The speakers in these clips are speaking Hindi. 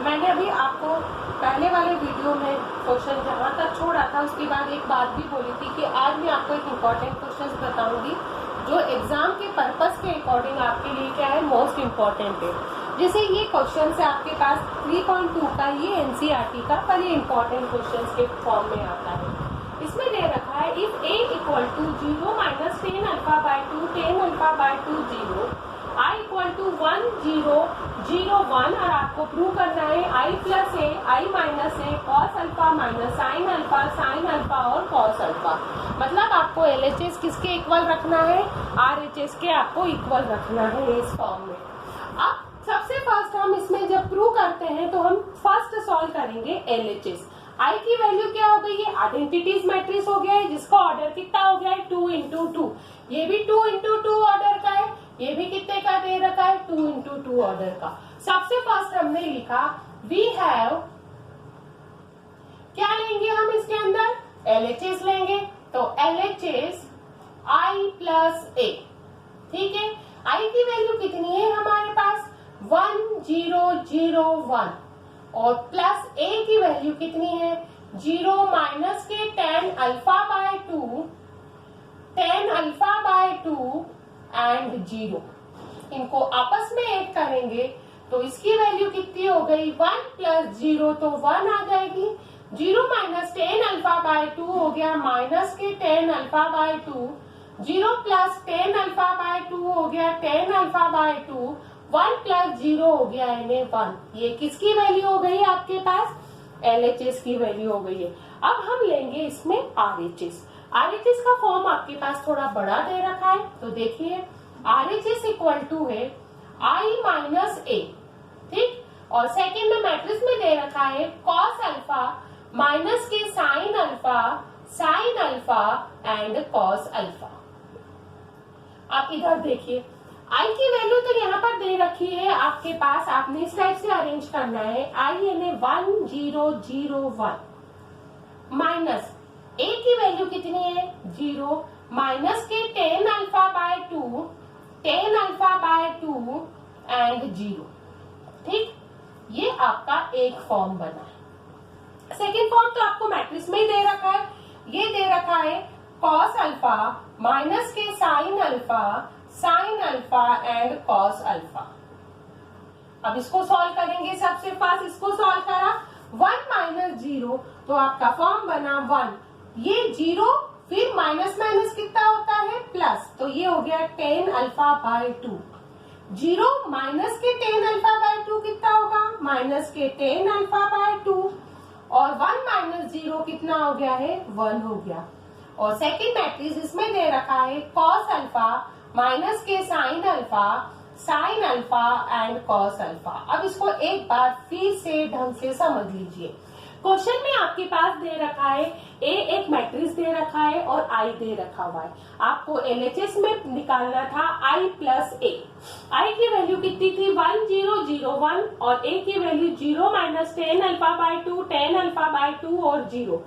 मैंने अभी आपको पहले वाले वीडियो में क्वेश्चन जहाँ तक छोड़ा था उसके बाद एक बात भी बोली थी कि आज मैं आपको एक इम्पॉर्टेंट क्वेश्चन बताऊंगी जो एग्जाम के पर्पस के अकॉर्डिंग आपके लिए क्या है मोस्ट इम्पॉर्टेंट है। जैसे ये क्वेश्चन है आपके पास 3.2 का, ये एनसीईआरटी का, पर ये इम्पॉर्टेंट क्वेश्चन के फॉर्म में आता है। इसमें दे रखा है if a equal to 0 minus 10 alpha by 2 10 alpha by 2 0 i equal to 1 0 0 1 और आपको प्रूव करना है i plus A I minus A cos alpha minus sine alpha और कॉस अल्फा। मतलब आपको LHS किसके इक्वल रखना है, RHS के आपको इक्वल रखना है इस फॉर्म में। अब सबसे फर्स्ट हम इसमें जब प्रूव करते हैं तो हम फर्स्ट सॉल्व करेंगे LHS। I की वैल्यू क्या हो गई है, आइडेंटिटीज मैट्रिक्स हो गया है जिसका ऑर्डर कितना हो गया है 2 into 2। ये भी 2 into 2 ऑर्डर का है, ये भी कितने का दे रखा है 2 into 2 ऑर्डर का। सबसे फर्स्ट हमने लिखा वी हैव, क्या लेंगे हम इसके अंदर LHS लेंगे, तो LHS I प्लस A। ठीक है, I की वैल्यू कितनी है हमारे पास 1 0 0 1 और प्लस A की वैल्यू कितनी है 0 माइनस के 10 alpha by 2 10 alpha by 2 and 0। इनको आपस में ऐड करेंगे तो इसकी वैल्यू कितनी हो गई 1 प्लस 0 तो 1 आ जाएगी। 0 माइनस 10 अल्फा बाय 2 हो गया माइनस के 10 alpha by 2। 0 plus 10 alpha by 2 हो गया 10 अल्फा बाय 2। 1 प्लस 0 हो गया यानी 1। ये किसकी वैल्यू हो गई आपके पास, LHS की वैल्यू हो गई है। अब हम लेंगे इसमें RHS। RHS का फॉर्म आपके पास थोड़ा बड़ा दे रखा है, तो देखिए RHS इक्वल टू है I माइनस A। ठीक, और सेकेंड में मैट्रिक्स में दे रखा है कॉस अल्फा माइनस के sign alpha and cos alpha. आप इधर देखिए I की वैल्यू तो यहाँ पर दे रखी है आपके पास, आपने इस टाइप से अरेंज करना है I यानी 1 0 0 1 माइनस A की वैल्यू कितनी है 0 माइनस के 10 alpha by 2 10 alpha by 2 and 0। ठीक, ये आपका एक फॉर्म बना है। सेकेंड फॉर्म तो आपको मैट्रिक्स में ही दे रखा है, ये दे रखा है कॉस अल्फा माइनस के sign alpha and cos alpha. अब इसको सॉल्व करेंगे, सबसे पास इसको सॉल्व करा 1 माइनस 0 तो आपका फॉर्म बना 1, ये 0 फिर माइनस माइनस कितना होता है प्लस, तो ये हो गया 10 अल्फा बाय 2। 0 माइनस के 10 अल्फा बाय 2 कितना होगा माइनस के 10 अल्फा बाय 2 और 1 माइनस 0 कितना हो गया है 1 हो गया। और सेकेंड मैट्रिक्स इसमें दे रखा है कॉस अल्फा माइनस के sign alpha and cos alpha. अब इसको एक बार फिर से ढंग से समझ लीजिए। क्वेश्चन में आपके पास दे रखा है A एक मैट्रिक्स दे रखा है और I दे रखा हुआ है। आपको LHS में निकालना था I प्लस A। I की वैल्यू कितनी थी 1 0 0 1 और A की value 0 minus 10 alpha by 2 10 alpha by 2 और 0।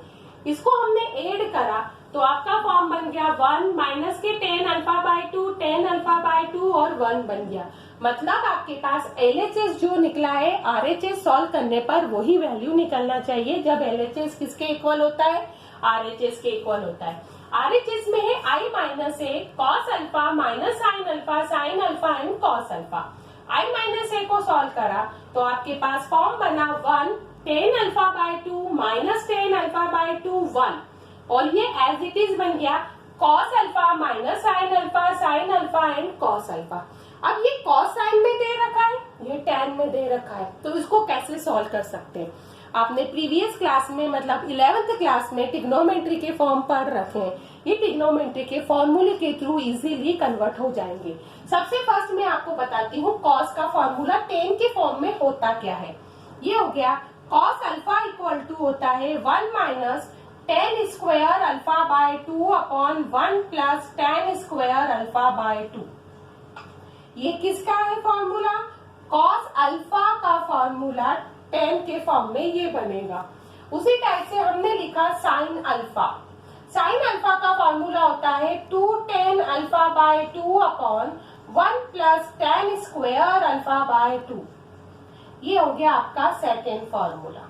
इसको हमने ऐड करा तो आपका फॉर्म बन गया 1 माइनस के 10 अल्फा बाय 2 10 अल्फा बाय 2 और 1 बन गया। मतलब आपके पास LHS जो निकला है RHS सॉल्व करने पर वही वैल्यू निकलना चाहिए जब LHS किसके इक्वल होता है, RHS के इक्वल होता है। RHS में है I minus A cos alpha minus sine alpha and cos alpha. I minus A को सॉल्व करा तो आपके पास फॉर्म बना 1 10 alpha by 2 minus 10 alpha by 2 1 और ये एज इट इज बन गया cos alpha minus sine alpha and cos alpha. अब ये कॉस साइन में दे रखा है, ये टैन में दे रखा है, तो इसको कैसे सॉल्व कर सकते हैं। आपने प्रीवियस क्लास में मतलब 11th क्लास में ट्रिग्नोमेट्री के फॉर्म पढ़ रखे हैं, ये ट्रिग्नोमेट्री के फॉर्मूले के थ्रू इजीली कन्वर्ट हो जाएंगे। सबसे फर्स्ट मैं आपको बताती हूँ कॉस का फॉर्मूला टेन के फॉर्म में होता क्या है। ये हो गया कॉस अल्फा इक्वल टू होता है 1 minus 10 square alpha by 2 upon 1 plus 10 square alpha by 2। ये किसका है फॉर्मूला, कॉस अल्फा का फॉर्मूला 10 के फॉर्म में ये बनेगा। उसी टाइप से हमने लिखा साइन अल्फा। साइन अल्फा का फॉर्मूला होता है 2 10 alpha by 2 upon 1 plus 10 square alpha by 2। ये हो गया आपका सेकेंड फॉर्मूला।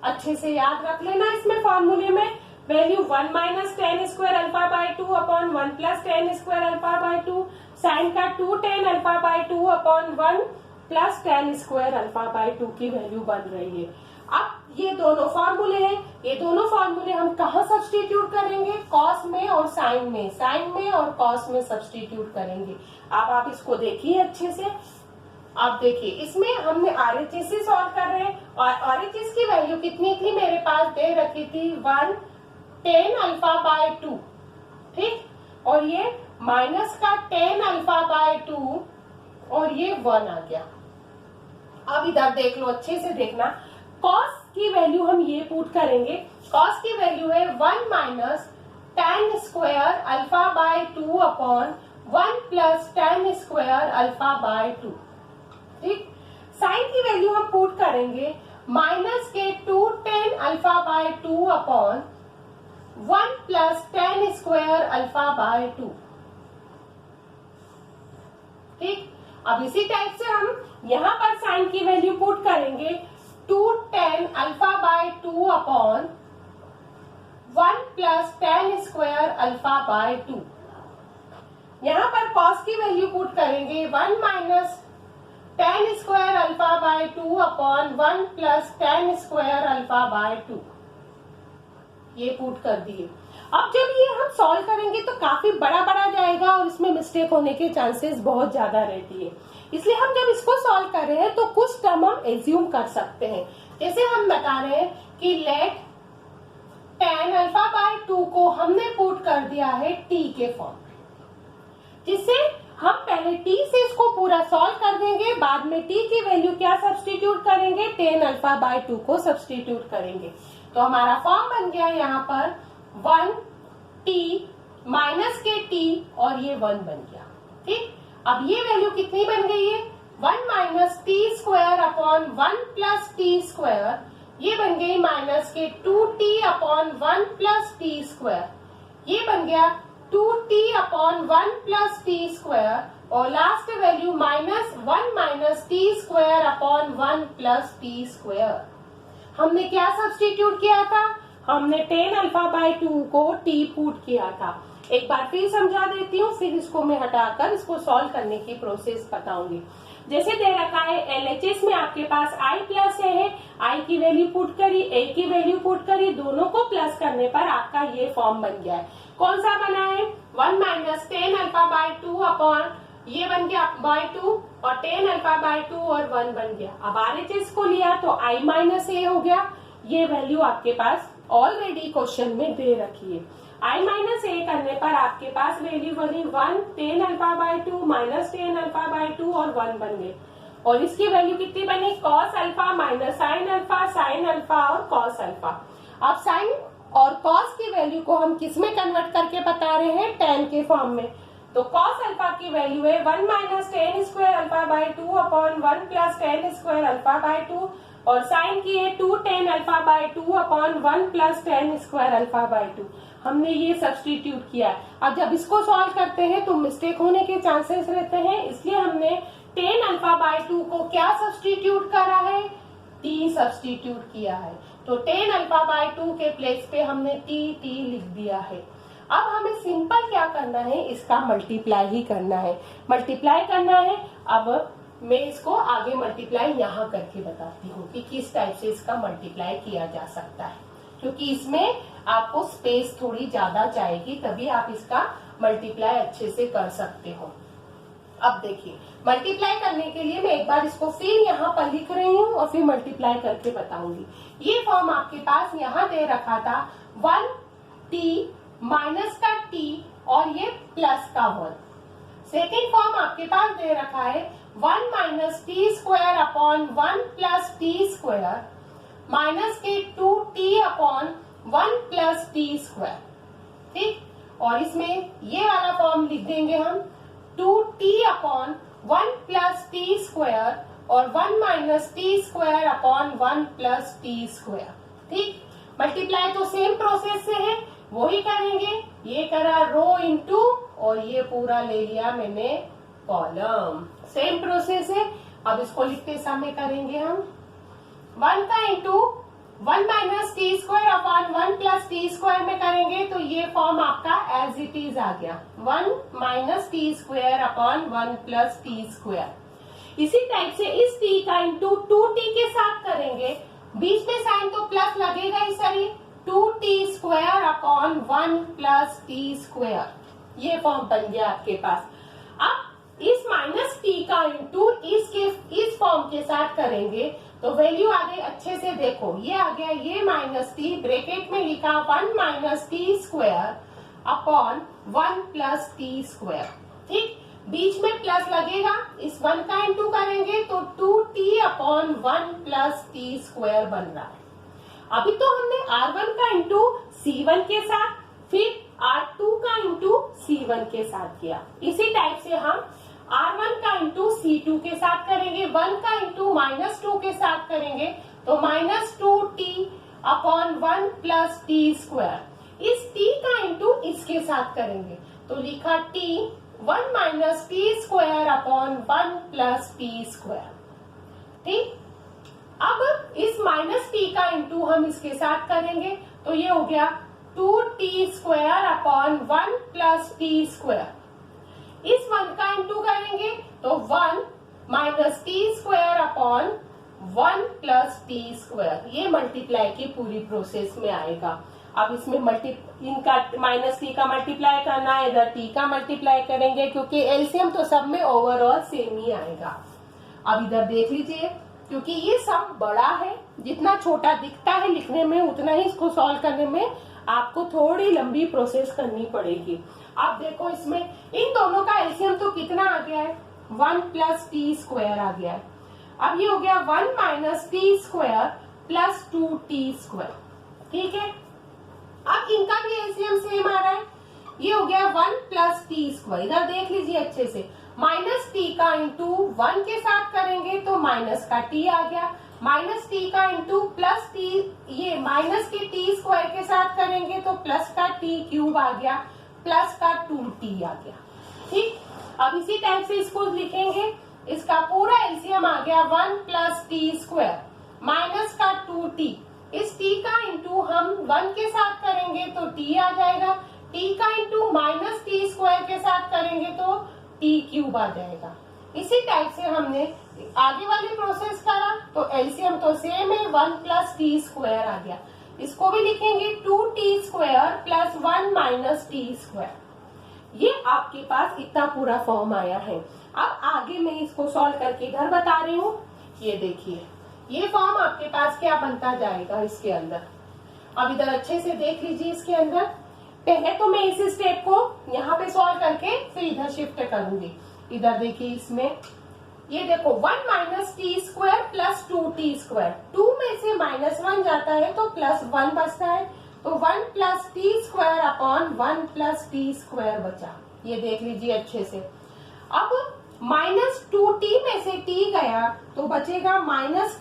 अच्छे से याद रख लेना इसमें फॉर्मूले में value 1 minus ten square alpha by 2 upon 1 plus ten square alpha by 2, sine का 2 ten alpha by 2 upon 1 plus ten square alpha by 2 की वैल्यू बन रही है। अब ये दोनों फॉर्मूले हैं, ये दोनों फॉर्मूले हम कहाँ सब्स्टिट्यूट करेंगे? कॉस में और साइन में, साइन में और कॉस में सब्स्टिट्यूट करेंगे। अब आप इसको देखिए अच्छे से। अब देखिए इसमें हमने RHS से सॉल्व कर रहे हैं और RHS की वैल्यू कितनी थी मेरे पास दे रखी थी 1 10 अल्फा बाय 2, ठीक, और ये माइनस का 10 अल्फा बाय 2 और ये 1 आ गया। अब इधर देख लो, अच्छे से देखना, कॉस की वैल्यू हम ये पुट करेंगे। कॉस की वैल्यू है 1 minus ten square alpha by 2 upon 1 plus ten square alpha by 2, ठीक। साइन की वैल्यू हम पुट करेंगे माइनस के 2 10 alpha by 2 upon 1 plus ten square alpha by 2, ठीक। अब इसी टाइप से हम यहाँ पर साइन की वैल्यू पुट करेंगे 2 10 alpha by 2 upon 1 plus ten square alpha by 2। यहाँ पर कॉस की वैल्यू पुट करेंगे 1 minus ten square alpha by 2 upon 1 plus ten square alpha by 2, ये पुट कर दिए। अब जब ये हम सॉल्व करेंगे तो काफी बड़ा बड़ा जाएगा और इसमें मिस्टेक होने के चांसेस बहुत ज्यादा रहती है, इसलिए हम जब इसको सॉल्व कर रहे हैं तो कुछ टर्म हम एज्यूम कर सकते हैं। जैसे हम बता रहे हैं कि लेट tan अल्फा बाय 2 को हमने पुट कर दिया है t के फॉर्म में, जिससे हम पहले t से इसको पूरा सॉल्व कर देंगे, बाद में t की वैल्यू क्या सब्स्टिट्यूट करेंगे? tan अल्फा बाय 2 को सब्स्टिट्यूट करेंगे। तो हमारा फॉर्म बन गया यहाँ पर 1 t माइनस के t और ये 1 बन गया, ठीक। अब ये वैल्यू कितनी बन गई है? 1 minus t square upon 1 plus T square, ये बन गई माइनस के 2t upon 1 plus T square, ये बन गया 2t upon 1 plus T square, और last value minus 1 minus t square upon 1 plus T square. हमने क्या सब्स्टिट्यूट किया था? हमने tan अल्फा बाय 2 को t पुट किया था। एक बार फिर समझा देती हूँ, फिर इसको मैं हटाकर इसको सॉल्व करने की प्रोसेस बताऊंगी। जैसे दे रखा है LHS में आपके पास i प्लस a है, i की वैल्यू पुट करी, a की वैल्यू पुट करी, दोनों को प्लस करने पर आपका ये फॉर्म बन गया है। कौन सा बना है? 1 minus tan alpha by 2 upon ये बन गया बाय 2 और tan अल्फा बाय 2 और 1 बन गया। अब RHS को लिया तो i माइनस a हो गया, ये वैल्यू आपके पास ऑलरेडी क्वेश्चन में दे रखी है। i माइनस a करने पर आपके पास वैल्यू बनी 1 tan alpha by 2 minus tan alpha by 2 और 1 बन गए, और इसकी वैल्यू कितनी बनी? cos alpha minus sin alpha और cos अल्फा। अब sin और cos की वैल्यू को हम किस में कन्वर्ट करके बता रहे हैं? tan के फॉर्म में। तो cos अल्फा की वैल्यू है 1 minus ten square alpha by 2 upon 1 plus ten square alpha by 2, और साइन की है 2 tan alpha by 2 upon 1 plus ten square alpha by 2। हमने ये सब्स्टिट्यूट किया। अब जब इसको सॉल्व करते हैं तो मिस्टेक होने के चांसेस रहते हैं, इसलिए हमने tan अल्फा बाय 2 को क्या सब्स्टिट्यूट करा है? t सब्स्टिट्यूट किया है। तो tan अल्फा बाय 2 के प्लेस पे हमने t लिख दिया है। अब हमें सिंपल क्या करना है? इसका मल्टीप्लाई ही करना है, मल्टीप्लाई करना है। अब मैं इसको आगे मल्टीप्लाई यहाँ करके बताती हूँ कि किस टाइप से इसका मल्टीप्लाई किया जा सकता है, क्योंकि इसमें आपको स्पेस थोड़ी ज्यादा चाहिएगी, तभी आप इसका मल्टीप्लाई अच्छे से कर सकते हो। अब देखिए, मल्टीप्लाई करने के लिए मैं एक बार इसको फिर यहाँ पर लिख रही हूँ और फिर मल्टीप्लाई करके बताऊंगी। ये फॉर्म आपके पास यहाँ दे रखा था 1t माइनस का t और ये प्लस का 1। सेकेंड फॉर्म आपके पास दे रखा है 1 minus t square upon 1 plus T square minus के 2t upon 1 plus T square, ठीक। और इसमें ये वाला फॉर्म लिख देंगे हम 2t upon 1 plus T square और 1 minus t square upon 1 plus T square, ठीक। मल्टीप्लाई तो सेम प्रोसेस से है, वो ही करेंगे। ये करा रो इनटू और ये पूरा ले लिया मैंने कॉलम, सेम प्रोसेस है। अब इसको लिखते समय करेंगे हम 1 का into 1 minus t square upon 1 plus T square में करेंगे तो ये फॉर्म आपका एज इट इज आ गया 1 minus t square upon 1 plus T square. इसी टाइप से इस t का इंटू 2t के साथ करेंगे, बीच में साइन तो प्लस लगेगा ही सही, 2t square upon 1 plus T square, ये फॉर्म बन गया आपके पास। अब इस माइनस टी का इंटू इस फॉर्म के साथ करेंगे तो वैल्यू आ गई, अच्छे से देखो ये आ गया, ये माइनस टी ब्रैकेट में लिखा 1 minus t square upon 1 plus T square. ठीक, बीच में प्लस लगेगा, इस 1 का इंटू करेंगे तो 2t upon 1 plus T square बन रहा है। अभी तो हमने r1 का इंटू c1 के साथ, फिर r2 का इंटू c1 के साथ किया। इसी टाइप से हम r1 का इंटू c2 के साथ करेंगे, 1 का इंटू -2 के साथ करेंगे तो -2t upon 1 plus T square. इस t का इंटू इसके साथ करेंगे तो लिखा t 1 minus t square upon 1 plus T square. ठीक, अब इस माइनस टी का इंटू हम इसके साथ करेंगे तो ये हो गया 2t square upon 1 plus T square. इस 1 का इंटू करेंगे तो 1 minus t square upon 1 plus T square, ये मल्टीप्लाई की पूरी प्रोसेस में आएगा। अब इसमें इनका माइनस टी का मल्टीप्लाई करना है, इधर टी का मल्टीप्लाई करेंगे क्योंकि एलसीएम तो सब में ओवरऑल सेम ही आएगा। अब इधर देख लीजिए, क्योंकि ये सब बड़ा है, जितना छोटा दिखता है लिखने में उतना ही इसको सॉल्व करने में आपको थोड़ी लंबी प्रोसेस करनी पड़ेगी। अब देखो इसमें इन दोनों का एलसीएम तो कितना आ गया है, 1 प्लस टी स्क्वायर आ गया है। अब ये हो गया 1 minus t square plus 2t square. ठीक है, अब इनका भी एलसीएम सेम आ रहा है, ये हो गया 1 प्लस टी स्क्वायर। इधर देख लीजिए अच्छे से, माइनस टी का इंटू 1 के साथ करेंगे तो माइनस का t आ गया, माइनस टी का इंटू प्लस टी, ये माइनस के टी स्क्वायर के साथ करेंगे तो प्लस का टी क्यूब आ गया, प्लस का 2t आ गया। ठीक, अब इसी टाइप से इसको लिखेंगे, इसका पूरा एलसीएम आ गया 1 प्लस टी स्क्वायर माइनस का 2t। इस t का इंटू हम 1 के साथ करेंगे तो t आ जाएगा, t का इंटू माइनस टी स्क्वायर के साथ करेंगे तो t क्यूब आ जाएगा। इसी टाइप से हमने आगे वाली प्रोसेस करा तो एलसीएम तो सेम है, 1 प्लस टी स्क्वायर आ गया। इसको भी लिखेंगे 2t square plus 1 minus t square. ये आपके पास इतना पूरा फॉर्म आया है। अब आगे मैं इसको सॉल्व करके इधर बता रही हूँ, ये देखिए ये फॉर्म आपके पास क्या बनता जाएगा इसके अंदर। अब इधर अच्छे से देख लीजिए, इसके अंदर पहले तो मैं इस स्टेप को यहाँ पे सॉल्व करके फिर इधर शिफ्ट करूंगी। इधर देखिए, इसमें ये देखो 1 minus t square plus 2t square, 2 में से -1 जाता है तो +1 बचता है, तो 1 plus T square upon 1 plus T square बचा। ये देख लीजिए अच्छे से। अब -2t में से t गया तो बचेगा माइनस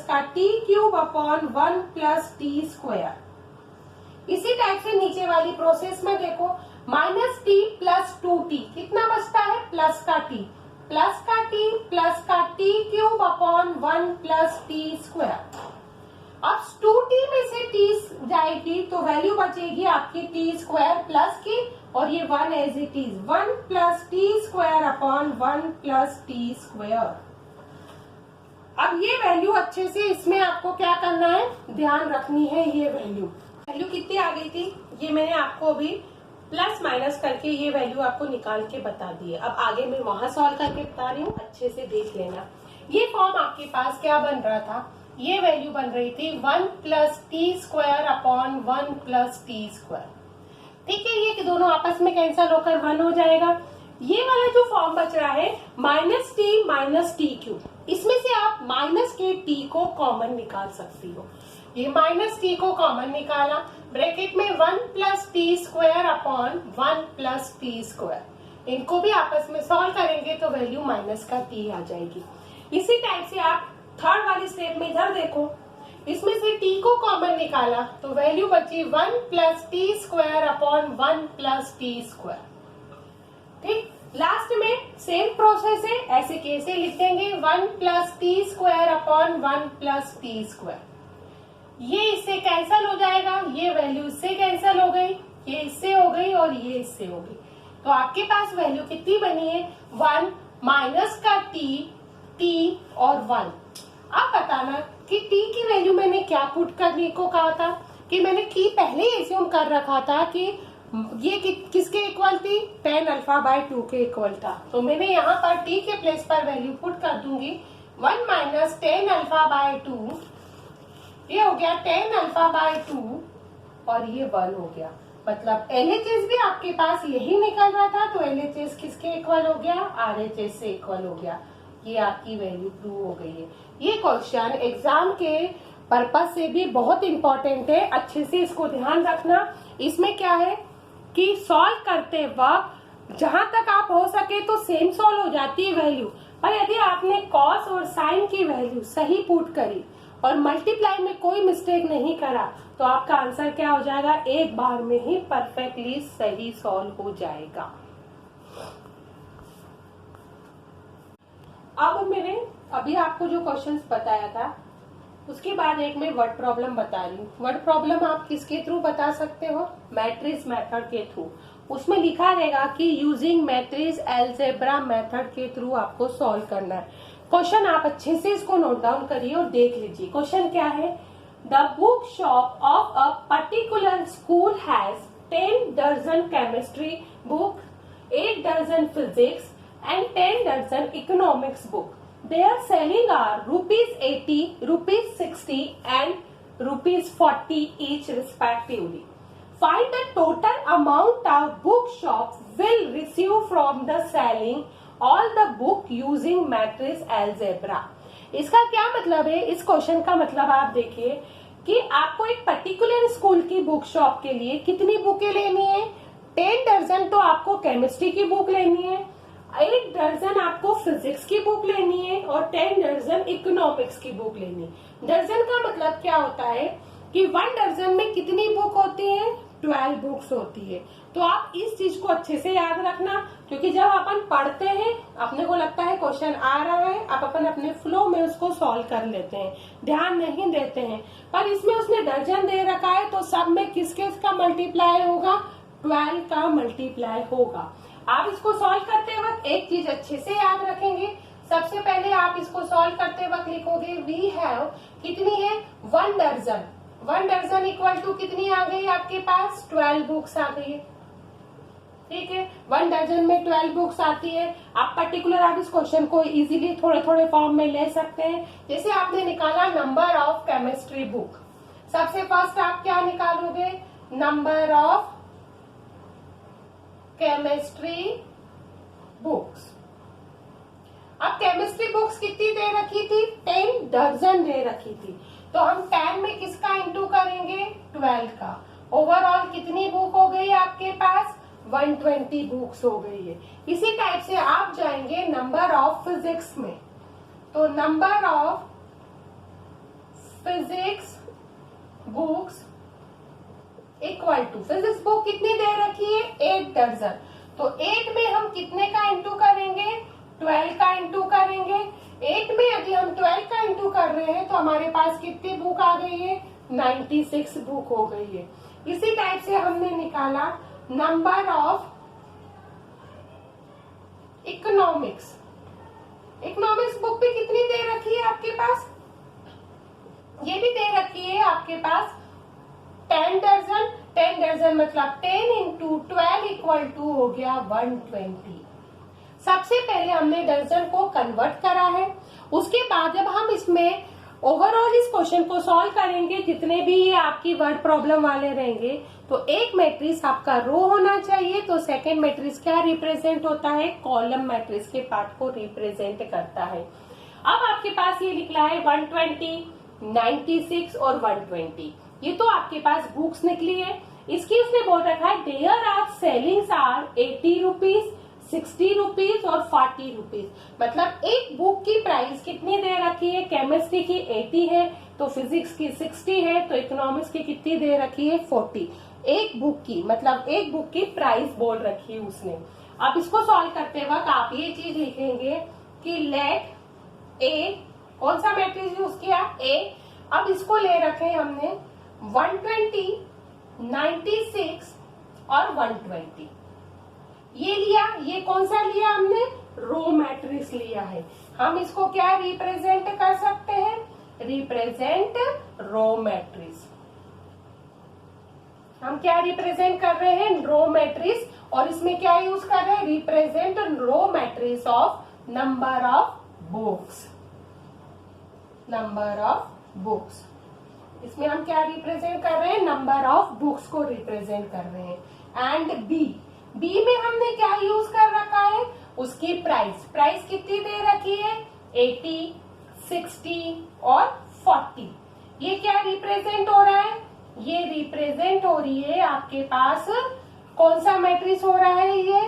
का t cube upon 1 plus T square. इसी टाइप से नीचे वाली प्रोसेस में देखो, -t प्लस 2t कितना बचता है, प्लस का t प्लस का t cube upon 1 plus T square. अब 2t में से t जाएगी तो वैल्यू बचेगी आपकी t स्क्वायर प्लस की, और ये 1 as it is, 1 plus T square upon 1 plus T square. अब ये वैल्यू अच्छे से इसमें आपको क्या करना है, ध्यान रखनी है। ये वैल्यू कितनी आ गई थी, ये मैंने आपको अभी प्लस माइनस करके ये वैल्यू आपको निकाल के बता दी है। अब आगे मैं वहां सॉल्व करके बता रही हूँ, अच्छे से देख लेना। ये फॉर्म आपके पास क्या बन रहा था, ये वैल्यू बन रही थी 1 plus T square upon 1 plus T square. ठीक है, ये दोनों आपस में कैंसिल होकर 1 हो जाएगा। ये वाला जो फॉर्म बच रहा है माइनस टी क्यूब, इसमें से आप माइनस के टी को कॉमन निकाल सकती हो। ये माइनस टी को कॉमन निकाला, ब्रैकेट में 1 plus T square upon 1 plus T square. इनको भी आपस में सॉल्व करेंगे तो वैल्यू माइनस का टी आ जाएगी। इसी टाइप से आप थर्ड वाली स्टेप में इधर देखो, इसमें से t को कॉमन निकाला तो वैल्यू बची 1 plus T square upon 1 plus T square. ठीक, लास्ट में सेम प्रोसेस है, ऐसे कैसे लिख देंगे 1 plus T square upon 1 plus T square. ये इससे कैंसल हो जाएगा, ये वैल्यू इससे कैंसल हो गई, ये इससे हो गई और ये इससे हो गई। तो आपके पास वैल्यू कितनी बनी है 1 माइनस का टी और 1। अब बताना कि टी की वैल्यू मैंने क्या पुट करने को कहा था, कि मैंने की पहले एज्यूम कर रखा था कि ये किसके इक्वल थी 10 अल्फा बाय 2 के इक्वल था। तो मैंने यहाँ पर टी के प्लेस पर वैल्यू पुट कर दूंगी 1 माइनस 10 अल्फा बाय 2, ये हो गया 10 अल्फा बाय 2 और ये 1 हो गया। मतलब LHS भी आपके पास यही निकल रहा था, तो LHS किसके इक्वल हो गया RHS से इक्वल हो गया। ये आपकी वैल्यू प्रूव हो गई है। ये क्वेश्चन एग्जाम के पर्पस से भी बहुत इंपॉर्टेंट है, अच्छे से इसको ध्यान रखना। इसमें क्या है कि सॉल्व करते वक्त जहां तक आप हो सके तो सेम सॉल्व हो जाती है वैल्यू, पर यदि आपने कॉस और साइन की वैल्यू सही पुट करी और मल्टीप्लाई में कोई मिस्टेक नहीं करा तो आपका आंसर क्या हो जाएगा, एक बार में ही परफेक्टली सही सॉल्व हो जाएगा। अब मैंने अभी आपको जो क्वेश्चंस बताया था उसके बाद एक मैं वर्ड प्रॉब्लम बता रही हूँ। वर्ड प्रॉब्लम आप किसके थ्रू बता सकते हो, मैट्रिक्स मेथड के थ्रू। उसमें लिखा रहेगा कि यूजिंग मैट्रिक्स अलजेब्रा मेथड के थ्रू आपको सॉल्व करना है। क्वेश्चन आप अच्छे से इसको नोट डाउन करिए और देख लीजिए। क्वेश्चन क्या है, the book shop of a particular school has 10 दर्जन केमिस्ट्री बुक, 8 दर्जन physics and 10 dozen economics book. Their selling are ₹80, ₹60 and ₹40 each respectively. Find the total amount of bookshop will receive from the selling all the book using matrix algebra. इसका क्या मतलब है, इस क्वेश्चन का मतलब आप देखिए कि आपको एक पर्टिकुलर स्कूल की बुक शॉप के लिए कितनी बुकें लेनी है, 10 दर्जन तो आपको केमिस्ट्री की बुक लेनी है, 8 दर्जन आपको फिजिक्स की बुक लेनी है और 10 दर्जन इकोनॉमिक्स की बुक लेनी है। दर्जन का मतलब क्या होता है कि 1 दर्जन में कितनी बुक होती है, 12 बुक्स होती है। तो आप इस चीज को अच्छे से याद रखना, क्योंकि जब अपन पढ़ते हैं अपने को लगता है क्वेश्चन आ रहा है, आप अपन अपने फ्लो में उसको सॉल्व कर लेते हैं, ध्यान नहीं देते हैं। पर इसमें उसने दर्जन दे रखा है तो सब में किसके का मल्टीप्लाई होगा, 12 का मल्टीप्लाई होगा। आप इसको सॉल्व करते वक्त एक चीज अच्छे से याद रखेंगे। सबसे पहले आप इसको सॉल्व करते वक्त लिखोगे वी हैव, कितनी है 1 दर्जन, 1 दर्जन इक्वल टू कितनी आ गई आपके पास 12 बुक्स आ गई है। ठीक है, 1 दर्जन में 12 बुक्स आती है। आप पर्टिकुलर आप इस क्वेश्चन को इजीली थोड़े थोड़े फॉर्म में ले सकते हैं। जैसे आपने निकाला नंबर ऑफ केमिस्ट्री बुक, सबसे फर्स्ट आप क्या निकालोगे, नंबर ऑफ केमिस्ट्री बुक्स। अब केमिस्ट्री बुक्स कितनी दे रखी थी, 10 दर्जन दे रखी थी, तो हम 10 में किसका इंटू करेंगे 12 का। ओवरऑल कितनी बुक हो गई आपके पास 120 बुक्स हो गई है। इसी टाइप से आप जाएंगे नंबर ऑफ फिजिक्स में, तो number of physics books equal to, physics book कितनी दे रखी है 8 दर्जन, तो 8 में हम कितने का इंटू करेंगे 12 का इंटू करेंगे। 8 में यदि हम 12 का इंटू कर रहे हैं तो हमारे पास कितनी बुक आ गई है 96 बुक हो गई है। इसी टाइप से हमने निकाला number of economics, economics book भी कितनी दे रखी है आपके पास, ये भी दे रखी है आपके पास 10 दर्जन। 10 दर्जन मतलब 10 इंटू 12 इक्वल टू हो गया 120। सबसे पहले हमने दर्जन को कन्वर्ट करा है, उसके बाद जब हम इसमें ओवरऑल इस क्वेश्चन को सॉल्व करेंगे, जितने भी ये आपकी वर्ड प्रॉब्लम वाले रहेंगे, तो एक मैट्रिक्स आपका रो होना चाहिए, तो सेकेंड मैट्रिक्स क्या रिप्रेजेंट होता है, कॉलम मैट्रिक्स के पार्ट को रिप्रेजेंट करता है। अब आपके पास ये लिखा है 120, 96 और 120, ये तो आपके पास बुक्स निकली है। इसकी उसने बोल रखा है there are sellings are 80 rupees, 60 rupees और 40 रुपीज, मतलब एक बुक की प्राइस कितनी दे रखी है, केमिस्ट्री की 80 है तो फिजिक्स की 60 है, तो इकोनॉमिक्स की कितनी दे रखी है 40। एक बुक की मतलब एक बुक की प्राइस बोल रखी है उसने। अब इसको सॉल्व करते वक्त आप ये चीज लिखेंगे कि लेट ए, कौन सा मैट्रिक्स यूज किया, ए। अब इसको ले रखे हमने 120, 96 और 120, ये लिया। ये कौन सा लिया हमने, रो मैट्रिक्स लिया है। हम इसको क्या रिप्रेजेंट कर सकते हैं, रिप्रेजेंट रो मैट्रिक्स। हम क्या रिप्रेजेंट कर रहे हैं, रो मैट्रिक्स, और इसमें क्या यूज कर रहे हैं, represent row matrix of number of books, number of books. इसमें हम क्या रिप्रेजेंट कर रहे हैं, नंबर ऑफ बुक्स को रिप्रेजेंट कर रहे हैं। एंड बी, बी में हमने क्या यूज कर रखा है, उसकी प्राइस, प्राइस कितनी दे रखी है, 80, 60 और 40। ये क्या रिप्रेजेंट हो रहा है, ये रिप्रेजेंट हो रही है आपके पास कौन सा मैट्रिक्स हो रहा है, ये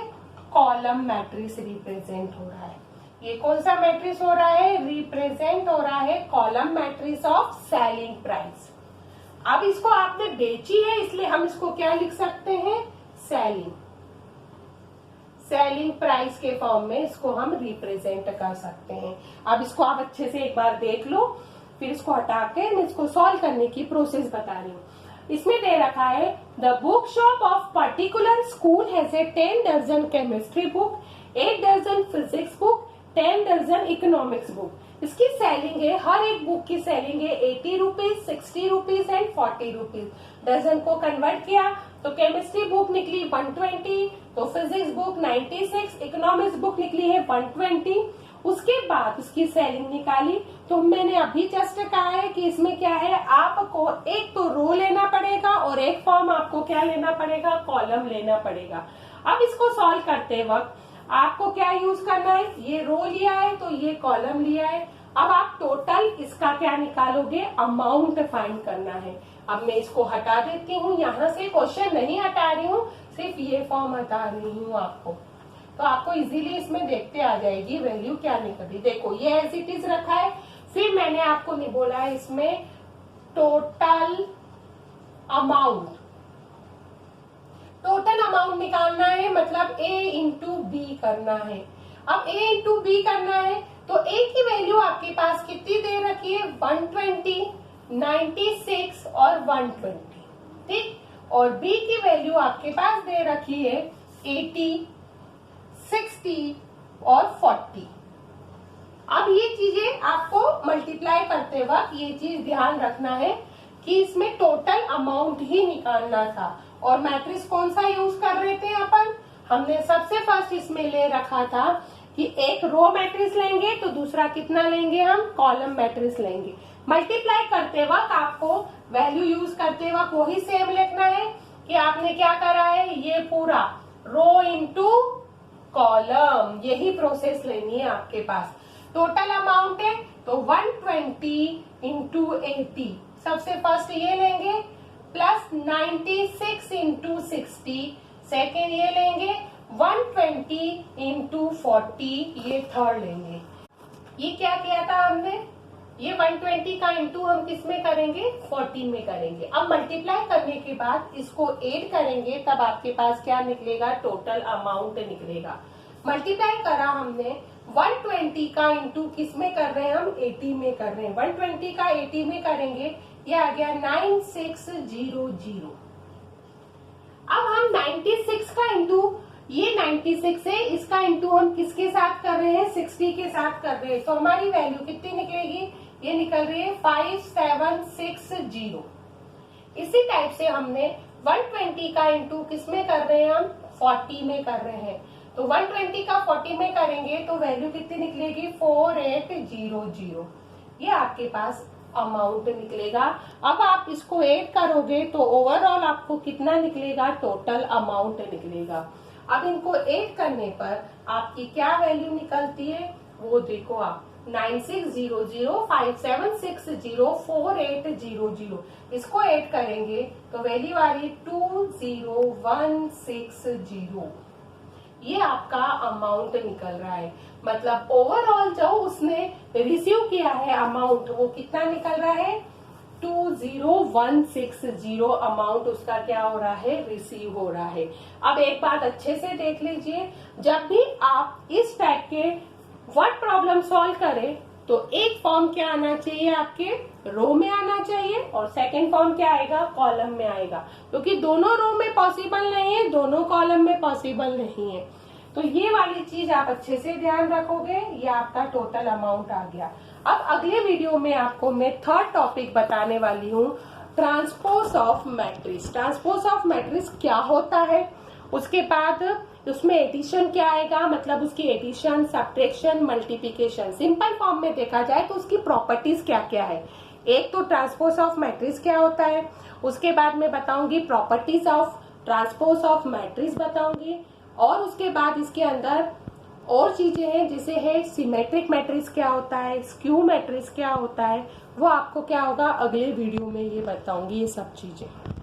कॉलम मैट्रिक्स रिप्रेजेंट हो रहा है। ये कौन सा मैट्रिक्स हो रहा है, रिप्रेजेंट हो रहा है column matrix of selling price. अब इसको आपने बेची है, इसलिए हम इसको क्या लिख सकते हैं, सेलिंग, सेलिंग प्राइस के फॉर्म में इसको हम रिप्रेजेंट कर सकते हैं। अब इसको आप अच्छे से एक बार देख लो, फिर इसको हटा के मैं इसको सॉल्व करने की प्रोसेस बता रही हूँ। इसमें दे रखा है the book shop of particular school has a 10 दर्जन केमिस्ट्री बुक, 8 दर्जन फिजिक्स बुक, 10 दर्जन इकोनॉमिक्स बुक। इसकी सेलिंग है, हर एक बुक की सेलिंग है 80 rupees, 60 rupees and 40 rupees. Dozen को कन्वर्ट किया तो केमिस्ट्री बुक निकली 120, तो फिजिक्स बुक 96, इकोनॉमिक्स बुक निकली है 120। उसके बाद उसकी सेलिंग निकाली, तो मैंने अभी जस्ट कहा है कि इसमें क्या है, आपको एक तो रो लेना पड़ेगा और एक फॉर्म आपको क्या लेना पड़ेगा, कॉलम लेना पड़ेगा। अब इसको सॉल्व करते वक्त आपको क्या यूज करना है, ये रो लिया है तो ये कॉलम लिया है। अब आप टोटल इसका क्या निकालोगे, अमाउंट फाइंड करना है। अब मैं इसको हटा देती हूँ, यहाँ से क्वेश्चन नहीं हटा रही हूँ, सिर्फ ये फॉर्म हटा रही हूँ आपको, तो आपको इजीली इसमें देखते आ जाएगी वैल्यू क्या निकली। देखो ये एज इट इज रखा है, फिर मैंने आपको नहीं बोला है इसमें टोटल अमाउंट, टोटल अमाउंट निकालना है, मतलब A इंटू बी करना है। अब A इंटू बी करना है तो A की वैल्यू आपके पास कितनी दे रखी है, 120, 96 और 120, ठीक। और B की वैल्यू आपके पास दे रखी है 80, 60 और 40। अब ये चीजें आपको मल्टीप्लाई करते वक्त ये चीज ध्यान रखना है कि इसमें टोटल अमाउंट ही निकालना था। और मैट्रिक्स कौन सा यूज कर रहे थे अपन, हमने सबसे फर्स्ट इसमें ले रखा था कि एक रो मैट्रिक्स लेंगे तो दूसरा कितना लेंगे, हम कॉलम मैट्रिक्स लेंगे। मल्टीप्लाई करते वक्त आपको वैल्यू यूज करते वक्त वही सेम लिखना है कि आपने क्या करा है, ये पूरा रो इंटू कॉलम, यही प्रोसेस लेनी है आपके पास। टोटल अमाउंट है तो 120 इंटू 80, सबसे फर्स्ट ये लेंगे, प्लस 96 इंटू 60, सेकेंड ये लेंगे, 120 इंटू 40, ये थर्ड लेंगे। ये क्या किया था हमने, ये 120 का इंटू हम किस में करेंगे, 40 में करेंगे। अब मल्टीप्लाई करने के बाद इसको ऐड करेंगे, तब आपके पास क्या निकलेगा, टोटल अमाउंट निकलेगा। मल्टीप्लाई करा हमने, 120 का इंटू किस में कर रहे हैं हम, 80 में कर रहे हैं। 120 का 80 में करेंगे, ये आ गया 9600। अब हम 96 का इंटू, ये 96 है, इसका इंटू हम किसके साथ कर रहे हैं, 60 के साथ कर रहे हैं, तो हमारी वैल्यू कितनी निकलेगी, ये निकल रही है 5760। इसी टाइप से हमने 120 का इंटू किस में कर रहे हैं, हम 40 में कर रहे हैं, तो 120 का 40 में करेंगे तो वैल्यू कितनी निकलेगी, 4800। ये आपके पास अमाउंट निकलेगा। अब आप इसको ऐड करोगे तो ओवरऑल आपको कितना निकलेगा, टोटल अमाउंट निकलेगा। अब इनको ऐड करने पर आपकी क्या वैल्यू निकलती है, वो देखो आप, 9600, 5760, 4800। इसको ऐड करेंगे तो वैल्यू आ रही 20160। ये आपका अमाउंट निकल रहा है, मतलब ओवरऑल जो उसने रिसीव किया है अमाउंट, वो कितना निकल रहा है, 20,160 अमाउंट उसका क्या हो रहा है, रिसीव हो रहा है। अब एक बात अच्छे से देख लीजिए, जब भी आप इस टाइप के वर्ड प्रॉब्लम सॉल्व करें तो एक फॉर्म क्या आना चाहिए, आपके रो में आना चाहिए, और सेकंड फॉर्म क्या आएगा, कॉलम में आएगा, क्योंकि दोनों रो में पॉसिबल नहीं है, दोनों कॉलम में पॉसिबल नहीं है। तो ये वाली चीज आप अच्छे से ध्यान रखोगे, ये आपका टोटल अमाउंट आ गया। अब अगले वीडियो में आपको मैं थर्ड टॉपिक बताने वाली हूँ, transpose of matrix. Transpose of matrix क्या होता है, उसके बाद उसमें एडिशन क्या आएगा, मतलब उसकी addition, subtraction, multiplication, simple form में देखा जाए तो उसकी प्रॉपर्टीज क्या क्या है। एक तो ट्रांसपोज ऑफ मैट्रिक्स क्या होता है, उसके बाद मैं बताऊंगी properties of transpose of matrix बताऊंगी, और उसके बाद इसके अंदर और चीजें हैं, जैसे है सिमेट्रिक मैट्रिक्स क्या होता है, स्क्यू मैट्रिक्स क्या होता है, वो आपको क्या होगा अगले वीडियो में ये बताऊंगी ये सब चीजें।